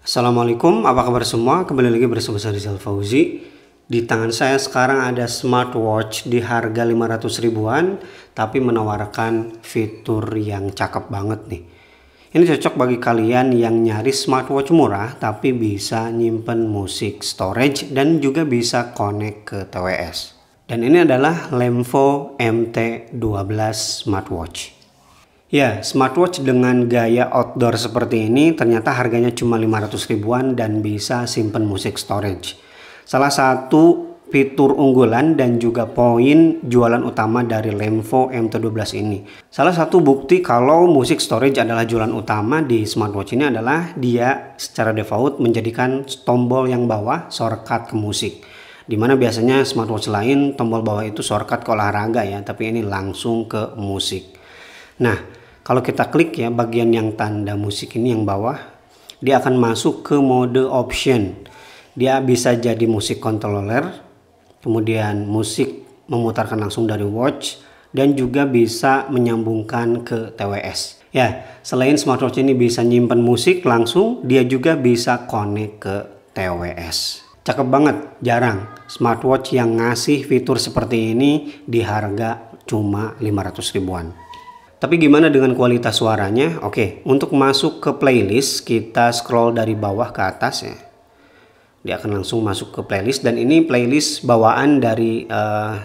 Assalamualaikum, apa kabar semua? Kembali lagi bersama saya Rizal Fauzi. Di tangan saya sekarang ada smartwatch di harga 500 ribuan, tapi menawarkan fitur yang cakep banget nih. Ini cocok bagi kalian yang nyari smartwatch murah, tapi bisa nyimpen musik storage dan juga bisa connect ke TWS. Dan ini adalah Lemvo MT12 smartwatch. Ya, smartwatch dengan gaya outdoor seperti ini ternyata harganya cuma 500 ribuan dan bisa simpen musik storage. Salah satu fitur unggulan dan juga poin jualan utama dari Lemvo MT12 ini. Salah satu bukti kalau musik storage adalah jualan utama di smartwatch ini adalah dia secara default menjadikan tombol yang bawah shortcut ke musik. Dimana biasanya smartwatch lain tombol bawah itu shortcut ke olahraga ya, tapi ini langsung ke musik. Nah, kalau kita klik ya bagian yang tanda musik ini yang bawah, dia akan masuk ke mode option. Dia bisa jadi musik controller, kemudian musik memutarkan langsung dari watch, dan juga bisa menyambungkan ke TWS. Ya, selain smartwatch ini bisa nyimpen musik langsung, dia juga bisa connect ke TWS. Cakep banget, jarang smartwatch yang ngasih fitur seperti ini di harga cuma 500 ribuan. Tapi gimana dengan kualitas suaranya? Oke, untuk masuk ke playlist kita scroll dari bawah ke atas ya. Dia akan langsung masuk ke playlist dan ini playlist bawaan dari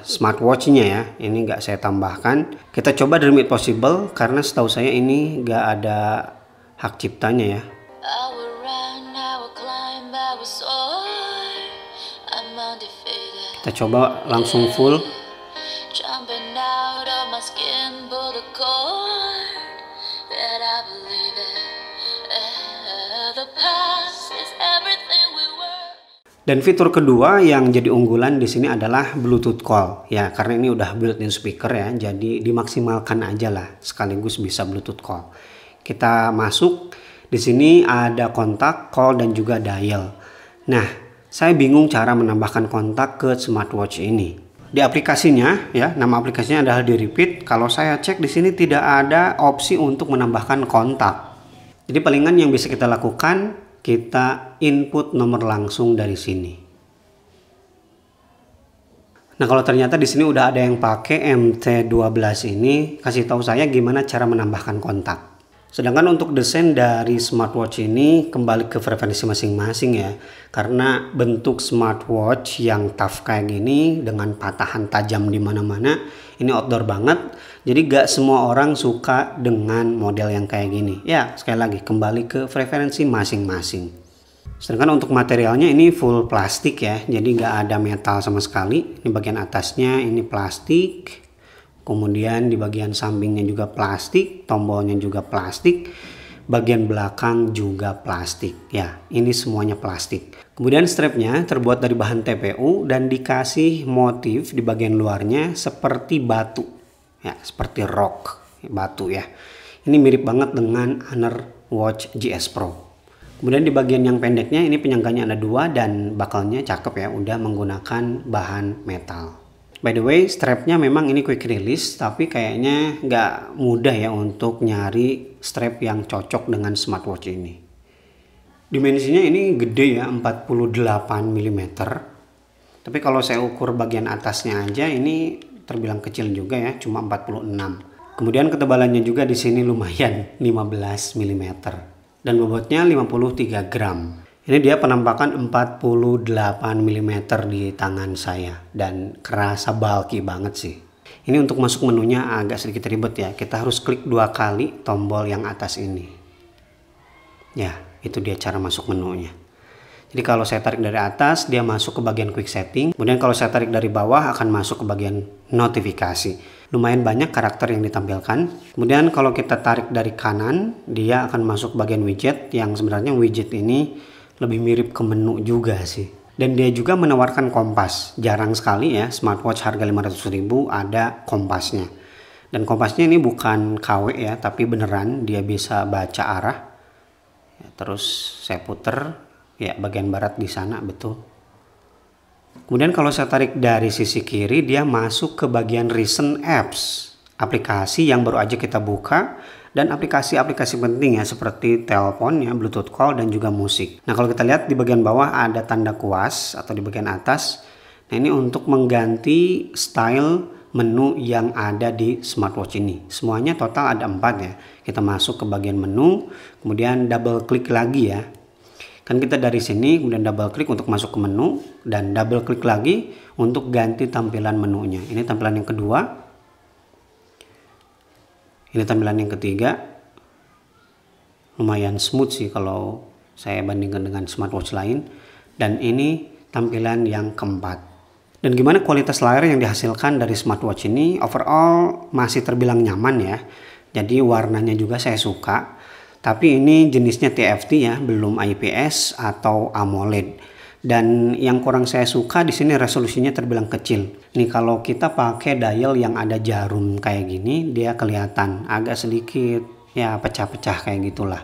smartwatch-nya ya. Ini nggak saya tambahkan. Kita coba Dream It Possible karena setahu saya ini nggak ada hak ciptanya ya. Kita coba langsung full. Dan fitur kedua yang jadi unggulan di sini adalah Bluetooth call ya, karena ini udah built-in speaker ya, jadi dimaksimalkan aja lah sekaligus bisa Bluetooth call. Kita masuk di sini ada kontak, call dan juga dial. Nah, saya bingung cara menambahkan kontak ke smartwatch ini. Di aplikasinya ya, nama aplikasinya adalah di Repeat. Kalau saya cek di sini tidak ada opsi untuk menambahkan kontak. Jadi palingan yang bisa kita lakukan, kita input nomor langsung dari sini. Nah, kalau ternyata di sini udah ada yang pakai MT12 ini, kasih tahu saya gimana cara menambahkan kontak. Sedangkan untuk desain dari smartwatch ini kembali ke preferensi masing-masing ya. Karena bentuk smartwatch yang tough kayak gini dengan patahan tajam di mana-mana, ini outdoor banget. Jadi gak semua orang suka dengan model yang kayak gini. Ya, sekali lagi kembali ke preferensi masing-masing. Sedangkan untuk materialnya ini full plastik ya. Jadi gak ada metal sama sekali. Ini bagian atasnya ini plastik. Kemudian di bagian sampingnya juga plastik, tombolnya juga plastik, bagian belakang juga plastik. Ya, ini semuanya plastik. Kemudian strapnya terbuat dari bahan TPU dan dikasih motif di bagian luarnya seperti batu. Ya, seperti rock, batu ya. Ini mirip banget dengan Honor Watch GS Pro. Kemudian di bagian yang pendeknya ini penyangganya ada dua dan bakalnya cakep ya, udah menggunakan bahan metal. By the way, strapnya memang ini quick release, tapi kayaknya nggak mudah ya untuk nyari strap yang cocok dengan smartwatch ini. Dimensinya ini gede ya, 48 mm. Tapi kalau saya ukur bagian atasnya aja ini terbilang kecil juga ya, cuma 46. Kemudian ketebalannya juga di sini lumayan, 15 mm. Dan bobotnya 53 gram. Ini dia penampakan 48 mm di tangan saya dan kerasa bulky banget sih. Ini untuk masuk menunya agak sedikit ribet ya. Kita harus klik 2 kali tombol yang atas ini. Ya, itu dia cara masuk menunya. Jadi kalau saya tarik dari atas dia masuk ke bagian quick setting. Kemudian kalau saya tarik dari bawah akan masuk ke bagian notifikasi. Lumayan banyak karakter yang ditampilkan. Kemudian kalau kita tarik dari kanan dia akan masuk ke bagian widget, yang sebenarnya widget ini lebih mirip ke menu juga sih. Dan dia juga menawarkan kompas. Jarang sekali ya smartwatch harga 500 ribu ada kompasnya. Dan kompasnya ini bukan KW ya, tapi beneran dia bisa baca arah. Ya, terus saya puter ya bagian barat di sana, betul. Kemudian kalau saya tarik dari sisi kiri dia masuk ke bagian recent apps. Aplikasi yang baru aja kita buka dan aplikasi-aplikasi penting ya seperti telepon ya, Bluetooth call dan juga musik. Nah kalau kita lihat di bagian bawah ada tanda kuas atau di bagian atas. Nah ini untuk mengganti style menu yang ada di smartwatch ini. Semuanya total ada 4 ya. Kita masuk ke bagian menu, kemudian double klik lagi ya. Kan kita dari sini kemudian double klik untuk masuk ke menu dan double klik lagi untuk ganti tampilan menunya. Ini tampilan yang kedua. Ini tampilan yang ketiga. Lumayan smooth sih kalau saya bandingkan dengan smartwatch lain. Dan ini tampilan yang keempat. Dan gimana kualitas layar yang dihasilkan dari smartwatch ini? Overall masih terbilang nyaman ya. Jadi warnanya juga saya suka. Tapi ini jenisnya TFT ya, belum IPS atau AMOLED. Dan yang kurang saya suka di sini resolusinya terbilang kecil. Nih kalau kita pakai dial yang ada jarum kayak gini, dia kelihatan agak sedikit ya pecah-pecah kayak gitulah.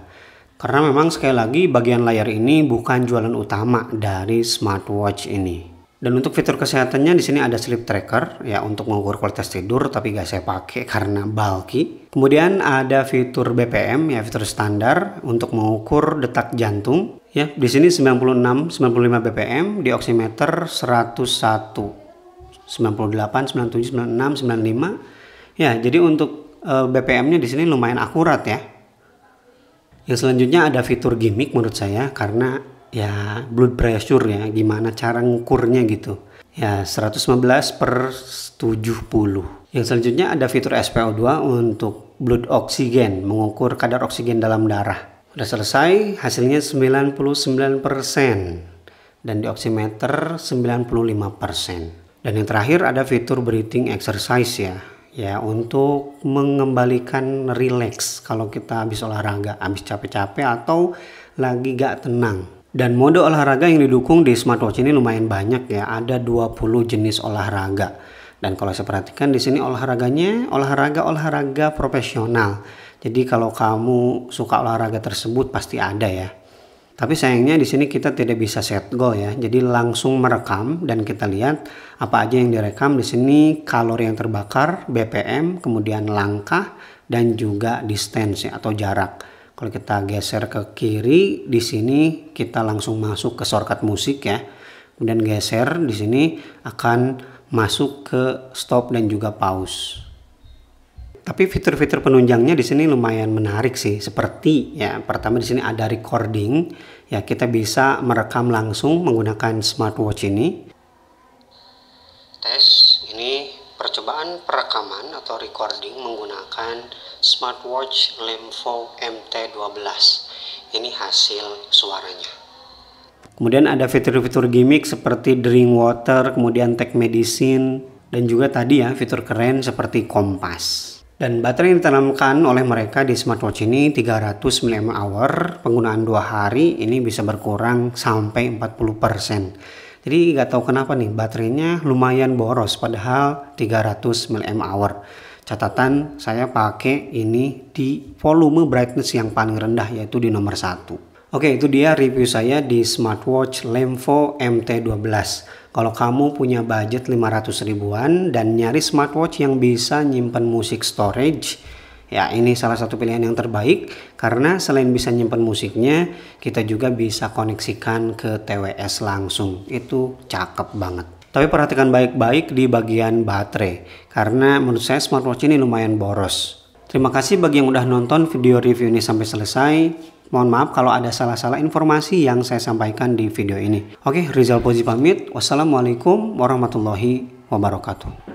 Karena memang sekali lagi bagian layar ini bukan jualan utama dari smartwatch ini. Dan untuk fitur kesehatannya di sini ada sleep tracker ya untuk mengukur kualitas tidur, tapi gak saya pakai karena bulky. Kemudian ada fitur BPM ya, fitur standar untuk mengukur detak jantung ya. Di sini 96, 95 BPM, di oximeter 101, 98, 97, 96, 95. Ya, jadi untuk BPM-nya di sini lumayan akurat ya. Yang selanjutnya ada fitur gimmick menurut saya karena ya blood pressure ya, gimana cara ngukurnya gitu ya, 115/70. Yang selanjutnya ada fitur SpO2 untuk blood oxygen, mengukur kadar oksigen dalam darah. Udah selesai, hasilnya 99% dan di oximeter 95%. Dan yang terakhir ada fitur breathing exercise ya untuk mengembalikan relax kalau kita habis olahraga, habis capek-capek atau lagi gak tenang. Dan mode olahraga yang didukung di smartwatch ini lumayan banyak ya, ada 20 jenis olahraga. Dan kalau saya perhatikan di sini olahraganya olahraga profesional. Jadi kalau kamu suka olahraga tersebut pasti ada ya. Tapi sayangnya di sini kita tidak bisa set goal ya. Jadi langsung merekam dan kita lihat apa aja yang direkam di sini, kalori yang terbakar, BPM, kemudian langkah dan juga distance ya, atau jarak. Kalau kita geser ke kiri, di sini kita langsung masuk ke shortcut musik ya. Kemudian geser di sini akan masuk ke stop dan juga pause. Tapi fitur-fitur penunjangnya di sini lumayan menarik sih. Seperti ya, pertama di sini ada recording ya, kita bisa merekam langsung menggunakan smartwatch ini. Tes ini percobaan perekaman atau recording menggunakan smartwatch Lemvo MT12. Ini hasil suaranya. Kemudian ada fitur-fitur gimmick seperti drink water, kemudian take medicine, dan juga tadi ya fitur keren seperti kompas. Dan baterai yang ditanamkan oleh mereka di smartwatch ini 300 mAh, penggunaan 2 hari ini bisa berkurang sampai 40%. Jadi nggak tahu kenapa nih baterainya lumayan boros padahal 300 mAh. Catatan saya pakai ini di volume brightness yang paling rendah yaitu di nomor 1. Oke, itu dia review saya di smartwatch Lemvo MT12. Kalau kamu punya budget 500 ribuan dan nyari smartwatch yang bisa nyimpan musik storage, ya ini salah satu pilihan yang terbaik karena selain bisa nyimpan musiknya, kita juga bisa koneksikan ke TWS langsung. Itu cakep banget. Tapi perhatikan baik-baik di bagian baterai karena menurut saya smartwatch ini lumayan boros. Terima kasih bagi yang udah nonton video review ini sampai selesai. Mohon maaf kalau ada salah-salah informasi yang saya sampaikan di video ini. Oke, Rizal Pozi pamit. Wassalamualaikum warahmatullahi wabarakatuh.